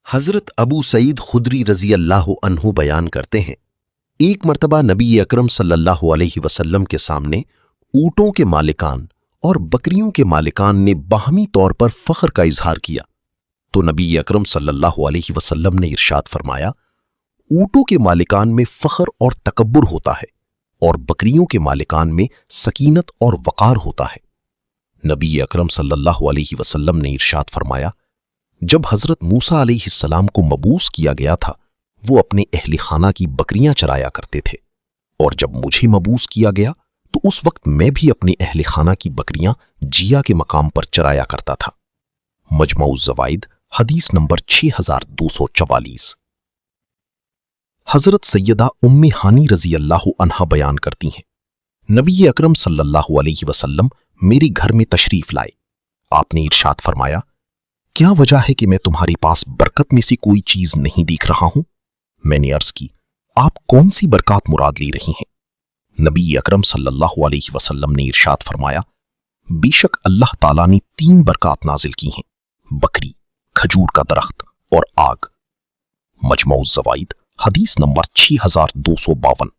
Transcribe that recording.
حضرت ابو سعید خدری رضی اللہ عنہ بیان کرتے ہیں، ایک مرتبہ نبی اکرم صلی اللہ علیہ وسلم کے سامنے اونٹوں کے مالکان اور بکریوں کے مالکان نے باہمی طور پر فخر کا اظہار کیا تو نبی اکرم صلی اللہ علیہ وسلم نے ارشاد فرمایا، اونٹوں کے مالکان میں فخر اور تکبر ہوتا ہے اور بکریوں کے مالکان میں سکینت اور وقار ہوتا ہے۔ نبی اکرم صلی اللہ علیہ وسلم نے ارشاد فرمایا، جب حضرت موسیٰ علیہ السلام کو مبعوث کیا گیا تھا وہ اپنے اہل خانہ کی بکریاں چرایا کرتے تھے، اور جب مجھے مبعوث کیا گیا تو اس وقت میں بھی اپنے اہل خانہ کی بکریاں جیا کے مقام پر چرایا کرتا تھا۔ مجمع الزوائد حدیث نمبر 6244۔ حضرت سیدہ ام ہانی رضی اللہ عنہا بیان کرتی ہیں، نبی اکرم صلی اللہ علیہ وسلم میرے گھر میں تشریف لائے۔ آپ نے ارشاد فرمایا، کیا وجہ ہے کہ میں تمہارے پاس برکت میں سے کوئی چیز نہیں دیکھ رہا ہوں؟ میں نے عرض کی، آپ کون سی برکات مراد لی رہی ہیں؟ نبی اکرم صلی اللہ علیہ وسلم نے ارشاد فرمایا، بے شک اللہ تعالیٰ نے 3 برکات نازل کی ہیں، بکری، کھجور کا درخت اور آگ۔ مجمع الزوائد حدیث نمبر 6252۔